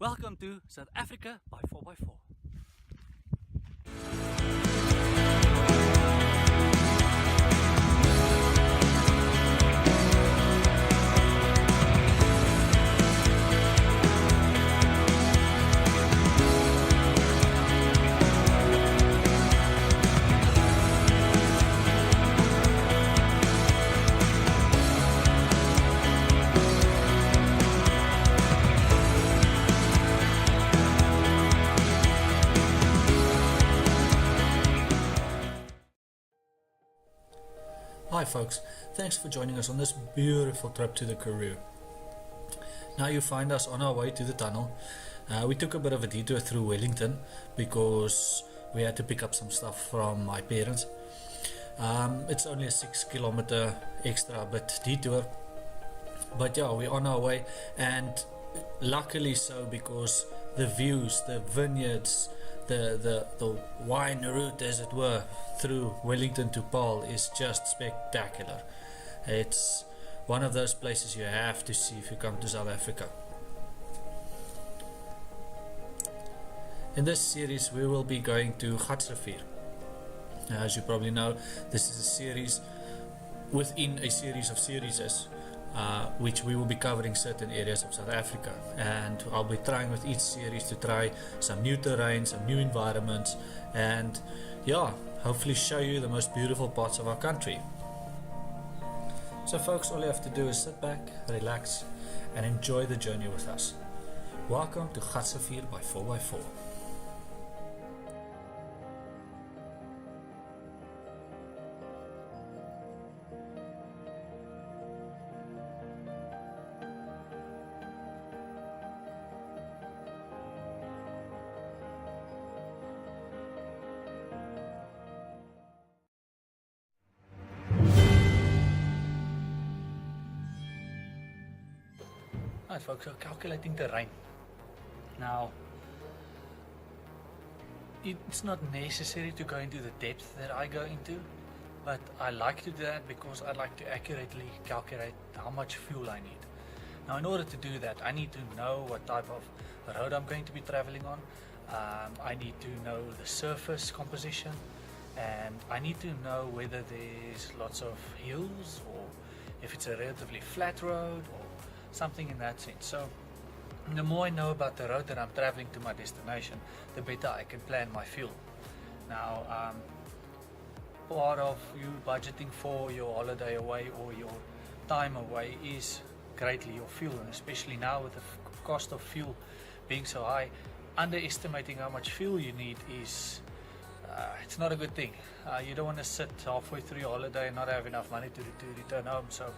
Welcome to South Africa by 4x4. Hi folks, thanks for joining us on this beautiful trip to the Karoo. Now you find us on our way to the tunnel. We took a bit of a detour through Wellington because we had to pick up some stuff from my parents. It's only a 6-kilometer extra bit detour, but yeah, we're on our way, and luckily so, because the views, the vineyards, the wine route, as it were, through Wellington to Paarl is just spectacular. It's one of those places you have to see if you come to South Africa. In this series we will be going to Gatsrivierx. As you probably know, this is a series within a series of series, which we will be covering certain areas of South Africa, and I'll be trying with each series to try some new terrain, some new environments, and yeah, hopefully show you the most beautiful parts of our country. So folks, all you have to do is sit back, relax, and enjoy the journey with us. Welcome to Gatsrivierx by 4x4. Right folks, so calculating terrain. Now, it's not necessary to go into the depth that I go into, but I like to do that because I like to accurately calculate how much fuel I need. Now, in order to do that, I need to know what type of road I'm going to be traveling on. I need to know the surface composition, and I need to know whether there's lots of hills or if it's a relatively flat road or something in that sense. So the more I know about the road that I'm traveling to my destination, the better I can plan my fuel. Now, part of you budgeting for your holiday away or your time away is greatly your fuel, and especially now with the cost of fuel being so high, underestimating how much fuel you need is it's not a good thing. You don't want to sit halfway through your holiday and not have enough money to return home. So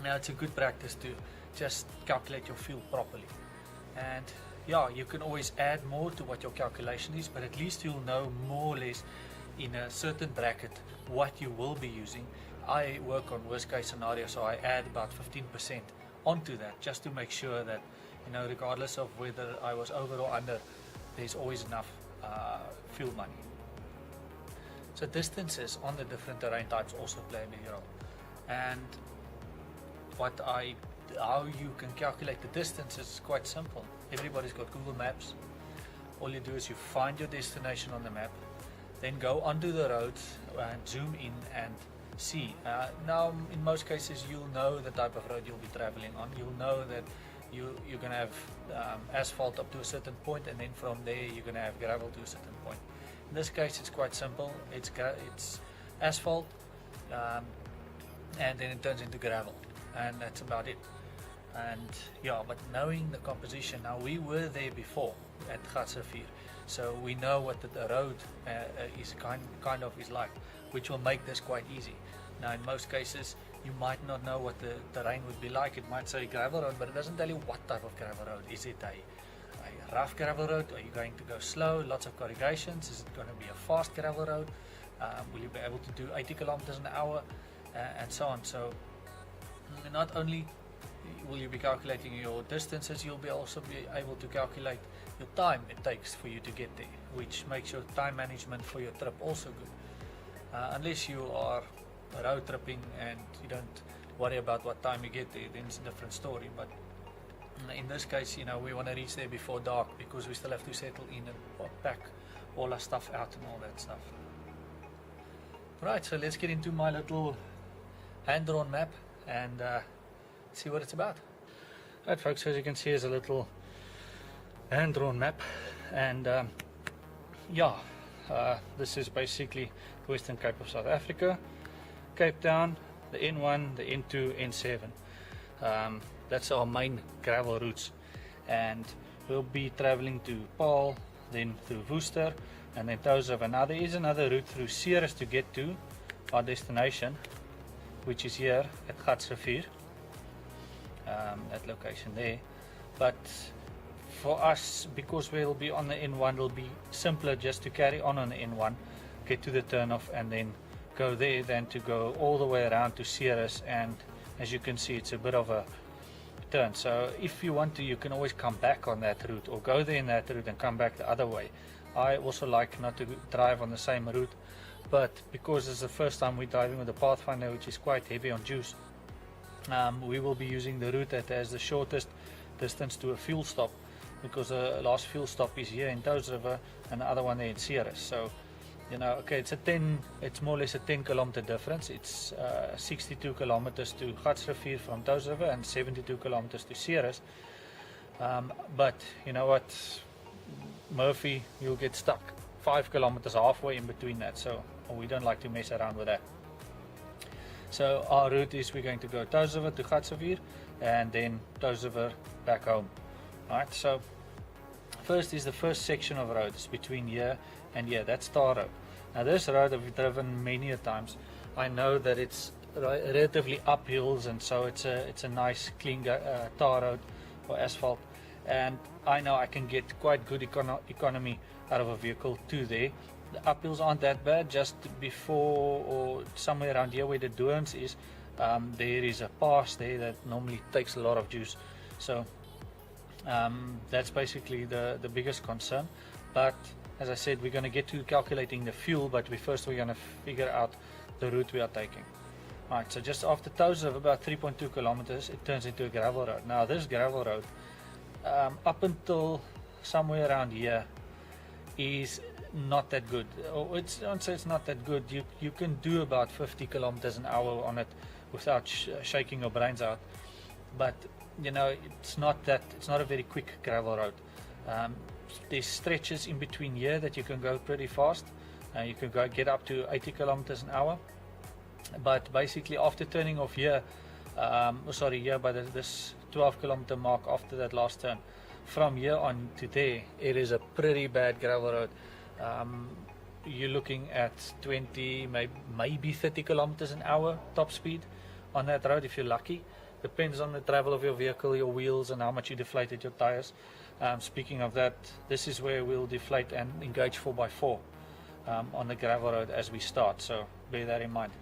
now it's a good practice to just calculate your fuel properly. And yeah, you can always add more to what your calculation is, but at least you'll know more or less in a certain bracket what you will be using. I work on worst case scenario, so I add about 15% onto that just to make sure that, you know, regardless of whether I was over or under, there's always enough fuel money. So distances on the different terrain types also play a big role. And how you can calculate the distance is quite simple. Everybody's got Google Maps. All you do is you find your destination on the map, then go onto the road and zoom in and see. Now, in most cases, you'll know the type of road you'll be traveling on. You'll know that you're going to have asphalt up to a certain point, and then from there you're going to have gravel to a certain point. In this case, it's quite simple. It's asphalt, and then it turns into gravel, and that's about it. And yeah, but knowing the composition, now we were there before at Gatsrivierx, so we know what the road is kind of is like, which will make this quite easy. Now, in most cases, you might not know what the terrain would be like. It might say gravel road, but it doesn't tell you what type of gravel road. Is it a rough gravel road? Are you going to go slow, lots of corrugations? Is it going to be a fast gravel road? Will you be able to do 80 kilometers an hour, and so on? So not only will you be calculating your distances, you'll be also be able to calculate your time it takes for you to get there, which makes your time management for your trip also good. Unless you are road tripping and you don't worry about what time you get there, then it's a different story. But In this case, you know, we want to reach there before dark because we still have to settle in and pack all our stuff out and all that stuff. Right, so let's get into my little hand-drawn map and see what it's about. Right folks, as you can see, is a little hand-drawn map, and this is basically the Western Cape of South Africa, Cape Town, the N1, the N2, N7. That's our main gravel routes, and we'll be traveling to Paarl, then through Worcester, and then Touwsriver. Now there is another route through Ceres to get to our destination, which is here at Gatsrivier, that location there. But for us, because we'll be on the N1, it'll be simpler just to carry on the N1, get to the turnoff, and then go there than to go all the way around to Ceres. And as you can see, it's a bit of a turn. So if you want to, you can always come back on that route, or go there in that route and come back the other way. I also like not to drive on the same route, but because it's the first time we're driving with the Pathfinder, which is quite heavy on juice, we will be using the route that has the shortest distance to a fuel stop, because the last fuel stop is here in Touwsriver and the other one there in Ceres. So you know, okay, it's more or less a 10 kilometer difference. It's 62 kilometers to Gatsrivier from Touwsriver and 72 kilometers to Ceres. But you know what, Murphy, you'll get stuck 5 kilometers halfway in between that, so we don't like to mess around with that. So our route is we're going to go Touwsriver to Gatsrivier and then Touwsriver back home. Alright, so first is the first section of road. It's between here and here. That's tar road. Now this road I've driven many a times. I know that it's relatively uphills, and so it's a nice clean tar road or asphalt, and I know I can get quite good economy out of a vehicle to there. The uphills aren't that bad. Just before or somewhere around here where the Doorns is, there is a pass there that normally takes a lot of juice. So that's basically the biggest concern. But as I said, we're going to get to calculating the fuel, but we're going to figure out the route we are taking. Right, so just after Touwsriver, about 3.2 kilometers, it turns into a gravel road. Now this gravel road, up until somewhere around here, is not that good. Don't say it's not that good. You can do about 50 kilometers an hour on it without shaking your brains out. But you know, it's not a very quick gravel road. There's stretches in between here that you can go pretty fast. You can get up to 80 kilometers an hour. But basically, after turning off here, here by this 12 kilometer mark after that last turn, from here on to there, it is a pretty bad gravel road. You're looking at 20, maybe 30 kilometers an hour top speed on that road if you're lucky. Depends on the travel of your vehicle, your wheels, and how much you deflated your tires. Speaking of that, this is where we'll deflate and engage 4x4 on the gravel road as we start, so bear that in mind.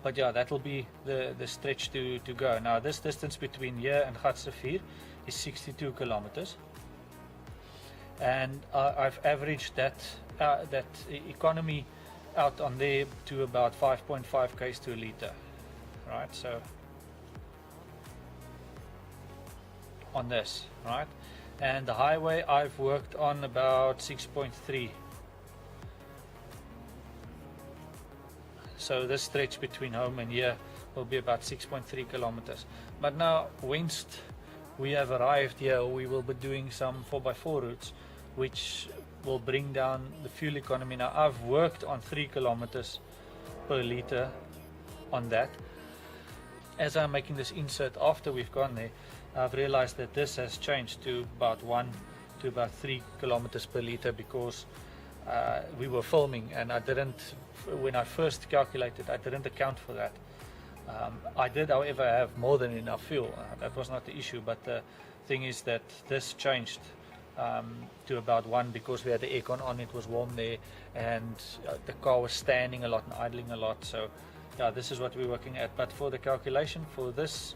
But yeah, that will be the stretch to go. Now this distance between here and Gatsrivier is 62 kilometers, and I've averaged that economy out on there to about 5.5 k's to a litre. Right, so on this, right, and the highway I've worked on about 6.3. So this stretch between home and here will be about 6.3 kilometers. But now, once we have arrived here, we will be doing some 4x4 routes, which will bring down the fuel economy. Now I've worked on 3 kilometers per litre on that. As I'm making this insert after we've gone there, I've realized that this has changed to about 1 to about 3 kilometers per litre, because we were filming and I didn't, when I first calculated, I didn't account for that. I did, however, have more than enough fuel. That was not the issue, but the thing is that this changed to about 1 because we had the aircon on, it was warm there, and the car was standing a lot and idling a lot. So yeah, this is what we're working at. But for the calculation for this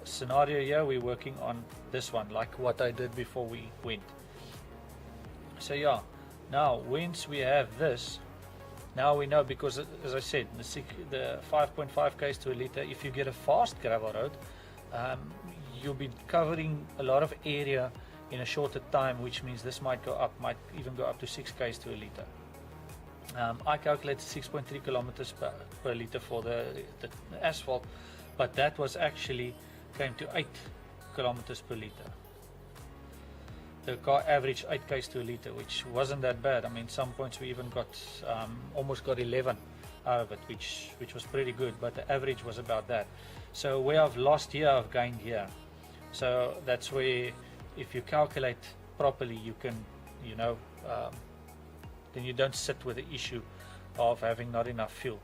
scenario here, we're working on this one, like what I did before we went. So yeah, now once we have this, now we know, because as I said, the 5.5 k's to a litre, if you get a fast gravel road, you'll be covering a lot of area in a shorter time, which means this might even go up to 6 k's to a liter. I calculated 6.3 kilometers per liter for the asphalt, but that was actually came to 8 kilometers per liter. The car averaged 8 k's to a liter, which wasn't that bad. I mean, some points we even got almost got 11 out of it, which was pretty good, but the average was about that. So where I've lost here, I've gained here. So that's where, if you calculate properly, you can, you know, then you don't sit with the issue of having not enough fuel.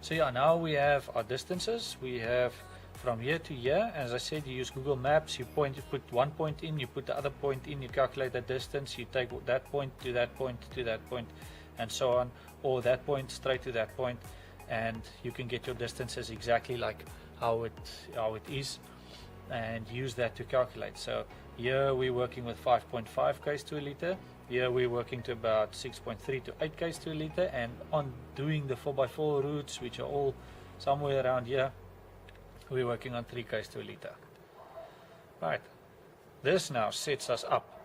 So yeah, now we have our distances. We have from here to here. As I said, you use Google Maps. You put one point in, you put the other point in, you calculate the distance, you take that point to that point to that point, and so on, or that point straight to that point, and you can get your distances exactly like how it is, and use that to calculate. So here we're working with 5.5 k's to a liter. Here we're working to about 6.3 to 8 k's to a liter, and on doing the 4x4 routes, which are all somewhere around here, we're working on 3 k's to a liter. Right, this now sets us up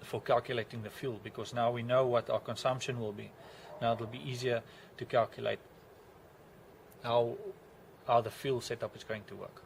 for calculating the fuel, because now we know what our consumption will be. Now it'll be easier to calculate how the fuel setup is going to work.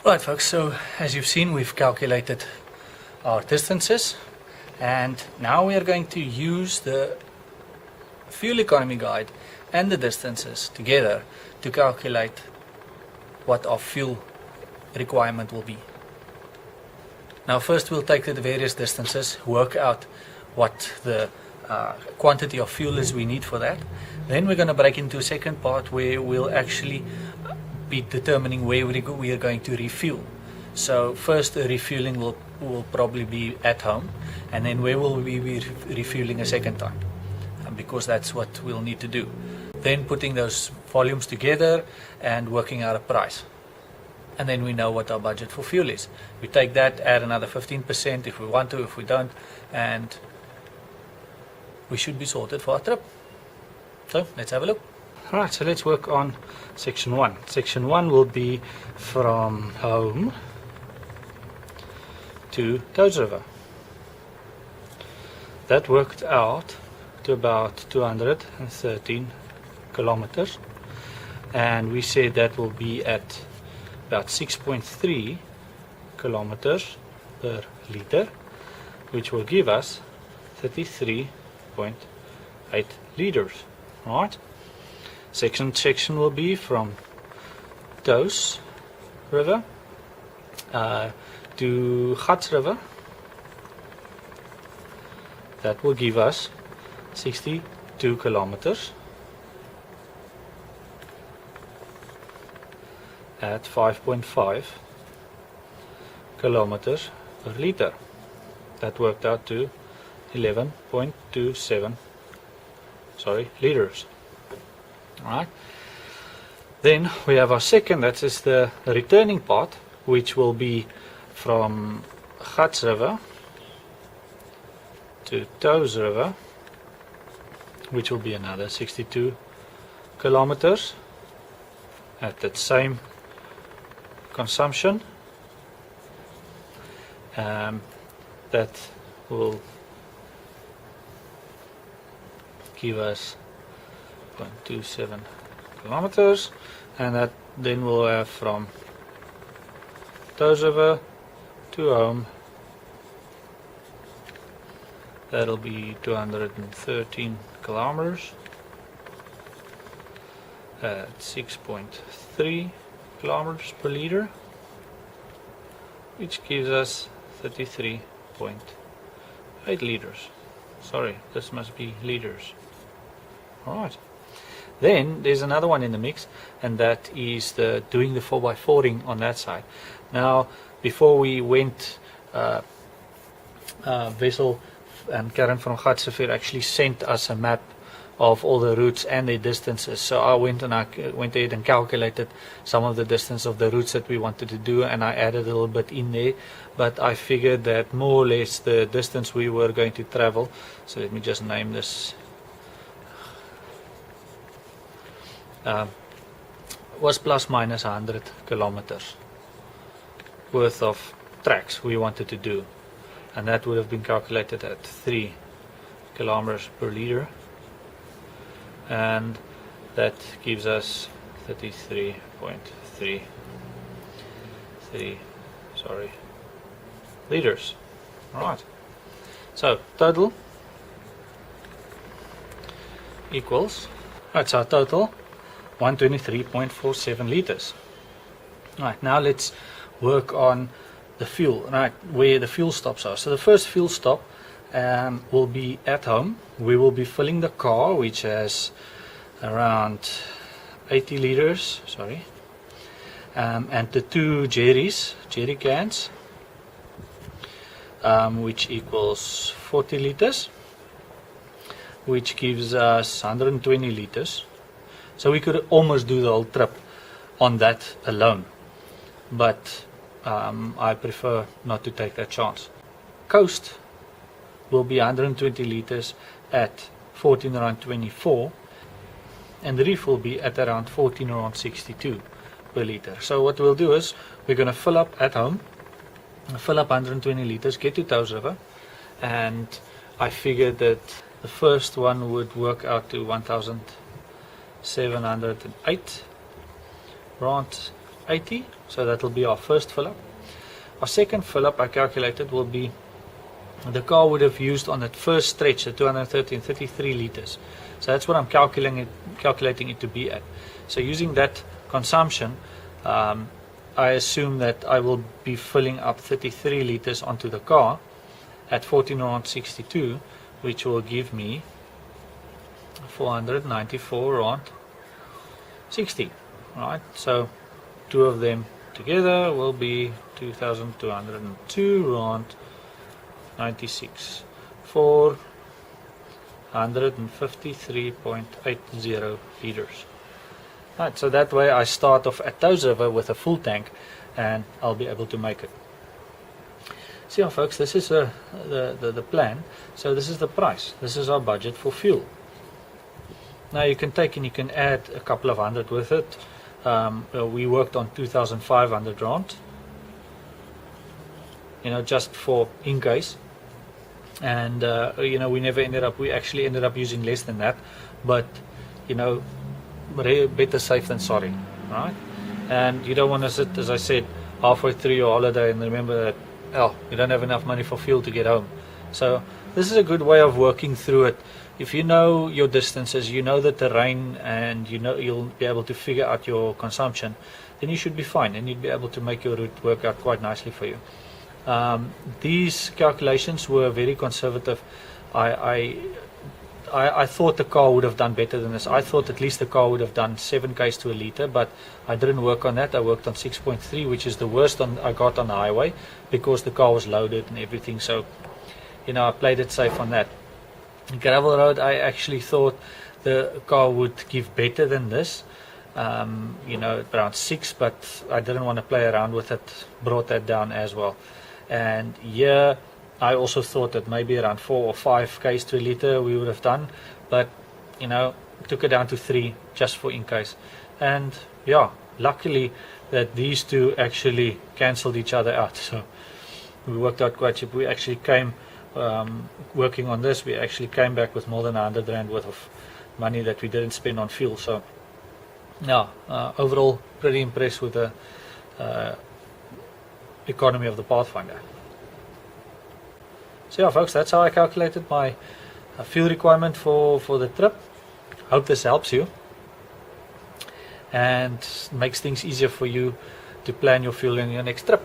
Right folks, so as you've seen, we've calculated our distances, and now we are going to use the fuel economy guide and the distances together to calculate what our fuel requirement will be. Now first we'll take the various distances, work out what the quantity of fuel is we need for that. Then we're going to break into a second part where we'll actually be determining where we are going to refuel. So first the refueling will probably be at home, and then where will we be refueling a second time, because that's what we'll need to do. Then putting those volumes together and working out a price, and then we know what our budget for fuel is. We take that, add another 15% if we want to, if we don't, and we should be sorted for our trip. So let's have a look. Alright, so let's work on section 1. Section 1 will be from home to Touwsriver. That worked out to about 213 kilometers, and we said that will be at about 6.3 kilometers per liter, which will give us 33.8 liters. Right. Section will be from Touwsriver to Gatsrivier. That will give us 62 kilometers at 5.5 kilometers per liter. That worked out to 11.27 liters. Alright. Then we have our second, that is the returning part, which will be from Gatsrivier to Touwsriver, which will be another 62 kilometers at that same consumption. That will give us 0.27 kilometers, and that then we'll have from Touwsriver to home. That'll be 213 kilometers at 6.3 kilometers per liter, which gives us 33.8 liters. Sorry, this must be liters. Alright. Then there's another one in the mix, and that is doing the 4x4ing on that side. Now, before we went, Wessel and Karen from Gatsrivierx actually sent us a map of all the routes and their distances. So I went ahead and calculated some of the distance of the routes that we wanted to do, and I added a little bit in there. But I figured that more or less the distance we were going to travel, so let me just name this, was plus minus 100 kilometers worth of tracks we wanted to do, and that would have been calculated at 3 kilometers per liter, and that gives us 33.3 liters. Alright, so total equals, right, so our total 123.47 liters. Right, now let's work on the fuel, right, where the fuel stops are. So the first fuel stop will be at home. We will be filling the car, which has around 80 liters, and the 2 jerry cans, which equals 40 liters, which gives us 120 liters. So we could almost do the whole trip on that alone, but I prefer not to take that chance. Coast will be 120 liters at 14 rand 24, and the reef will be at around 14 rand 62 per liter. So what we'll do is we're going to fill up at home, fill up 120 liters, get to Touwsriver, and I figured that the first one would work out to 1,708 rand 80, so that will be our first fill up. Our second fill up I calculated will be the car would have used on that first stretch, the 230 and 33 liters. So that's what I'm calculating it to be at. So using that consumption, I assume that I will be filling up 33 liters onto the car at 14 rand 62, which will give me 494 rand 60. Right, so two of them together will be 2,202 rand 96 for 153.80 liters. Right, so that way I start off at Touwsriver with a full tank and I'll be able to make it. See, folks, this is the plan. So this is the price. This is our budget for fuel. Now you can take and you can add a couple of hundred with it. We worked on 2,500 rand, just for in case. And we actually ended up using less than that, but better safe than sorry, right? And you don't want to sit, as I said, halfway through your holiday and remember that, you don't have enough money for fuel to get home. So this is a good way of working through it. If you know your distances, you know the terrain, and you'll be able to figure out your consumption, then you should be fine, and you'd be able to make your route work out quite nicely for you. These calculations were very conservative. I thought the car would have done better than this. I thought at least the car would have done 7 k's to a liter, but I didn't work on that. I worked on 6.3, which is the worst I got on the highway, because the car was loaded and everything. So, I played it safe on that. Gravel road, I actually thought the car would give better than this, around 6, but I didn't want to play around with it, brought that down as well. And here I also thought that maybe around 4 or 5 k's to a liter we would have done, but took it down to 3 just for in case. And yeah, luckily that these two actually cancelled each other out, so we worked out quite cheap. We actually came working on this, we actually came back with more than 100 rand worth of money that we didn't spend on fuel. So yeah, overall pretty impressed with the economy of the Pathfinder. So yeah, folks, that's how I calculated my fuel requirement for the trip. Hope this helps you and makes things easier for you to plan your fuel in your next trip.